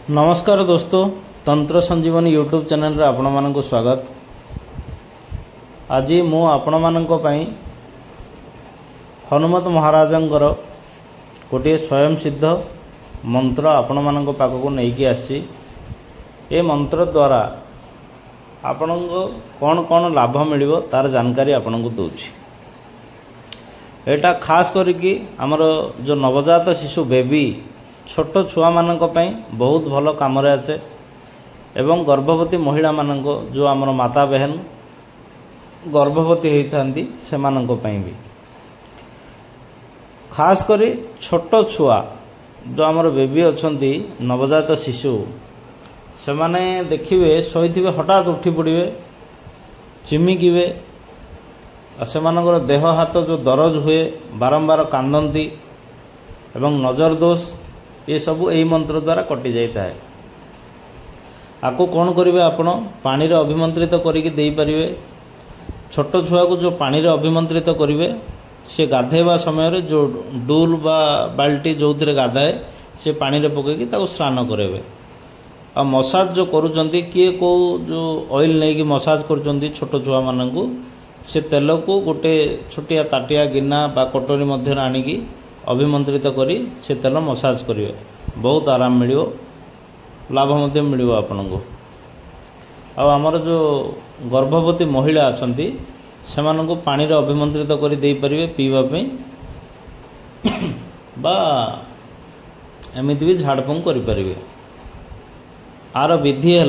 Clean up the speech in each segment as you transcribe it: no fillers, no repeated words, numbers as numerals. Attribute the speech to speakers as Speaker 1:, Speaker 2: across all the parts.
Speaker 1: नमस्कार दोस्तों, तंत्र संजीवनी यूट्यूब चैनल रे आपण मानक स्वागत। आज मु आपण मानक पई हनुमत महाराजंकर गोटे स्वयं सिद्ध मंत्र आपण मानक पाखक नहीं कि आसी। ए मंत्र द्वारा आपण कौन कौन लाभ मिलिबो तार जानकारी आपण को दूची। एटा खास करिकी हमर जो नवजात शिशु बेबी छोट छुआ मानक पई बहुत भल काम आसे एवं गर्भवती महिला मानक जो आमर माता बहन गर्भवती होती से मानक पई भी खास करी छोट छुआ जो आमर बेबी अच्छी नवजात शिशु से माने देखिए शोथे हठात उठी पड़े चिमिकिबे से देह हाथ जो दरज हुए बारंबार कांदती एवं नजर दोष ये सब यही मंत्र द्वारा कटि जाता है। आपको कौन करेंगे आपण पानी रे अभिमंत्रित करके दे पारे। छोट छुआ को जो पानी रे अभिमंत्रित करेंगे से गाधेवा समय रे जो डूल बा बाल्टी जो थे गाधाए से पानी रे पकईकी स्नान करेंगे। आ मसाज जो करुँच किए को जो ऑयल नहीं कि मसाज करुँच छोट छुआ मान से तेल को गोटे छोटिया ताटिया गिना बा कटोरी मध्य आनिकी अभिमंत्रित करी से तेल मसाज करेंगे। बहुत आराम मिल लाभ मिल आपण को। आमर जो गर्भवती महिला अच्छा से पानी रे अभिमंत्रित कर दे पारे पीवाई बा एमती भी झाड़फूँक करें। आर विधि है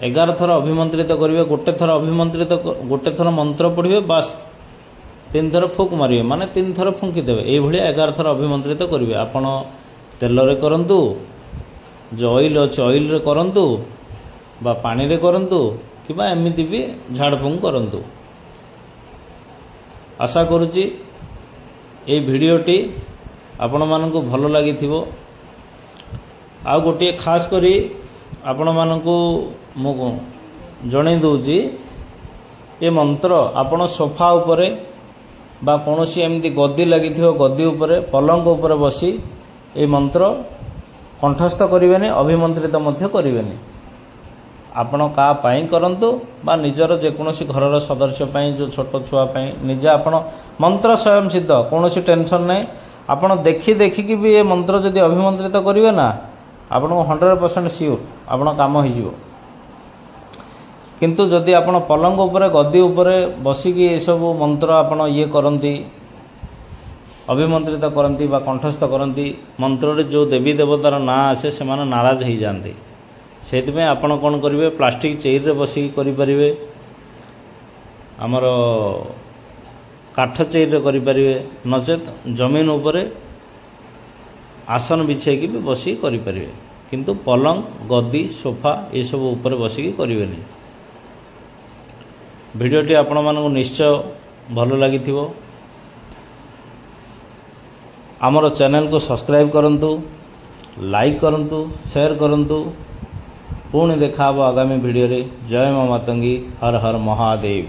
Speaker 1: 11 थर अभिमंत्रित करेंगे। गोटे थर अभिमंत्रित गोटे थर मंत्र पढ़े बास 3 थर फूक मारे माने 3 थर फुंकीदेवे। ये 11 थर अभिमंत्रित करेंगे। आपण तेल रे करंतु जो ऑयल अच्छे ऑयल रे करंतु बा पानी रे करंतु कि एमती भी झाड़फूँक करंतु। आशा करुच्ची ये भिडियोटी आपण मानकु भल लगी। आ गोटे खास करी आपण मानकु मु जणै दूची ये मंत्र आपण सोफा उपरे बा कौन सी एमती गद्दी लगी गद्दी उपरे पलंग उपरे बसी ये मंत्र कंठस्थ करें। अभिमंत्रित मध्य करें। आपण का पाई करंतु बा निजर जेकोसी घर सदस्य पाई जो छोट छुआ पाई निजे आपण मंत्र स्वयं सिद्ध कौन सी टेंशन नहीं। आपण देखी देखिकी भी ये मंत्र जदि अभिमंत्रित करेंगे ना आपण 100% सियोर आपण काम हो। किंतु जदि आपण पलंग उपरे गद्दी उपरे बसिकी ये सब मंत्र आपण ये करंती अभिमंत्रित करंती बा कंठस्थ करंती मंत्र रे जो देवी देवतार ना आसे से माने नाराज हो जाते। से आपण कौन करेंगे प्लास्टिक चेयर रे बसिकी करि परिबे। आमर काठ चेयर रे करि परिबे नचेत जमीन उपरे आसन बिछेकी भी बसिकी करि परिबे। किंतु पलंग गद्दी सोफा ये सब ऊपर बसिकी करिवेनी। भिडियोटी आपण मानक निश्चय भल लगी। आमर चैनल को सब्सक्राइब करंतु, लाइक करंतु, शेयर करंतु। पुणी देखा आगामी भिडियो रे। जय मां मातंगी। हर हर महादेव।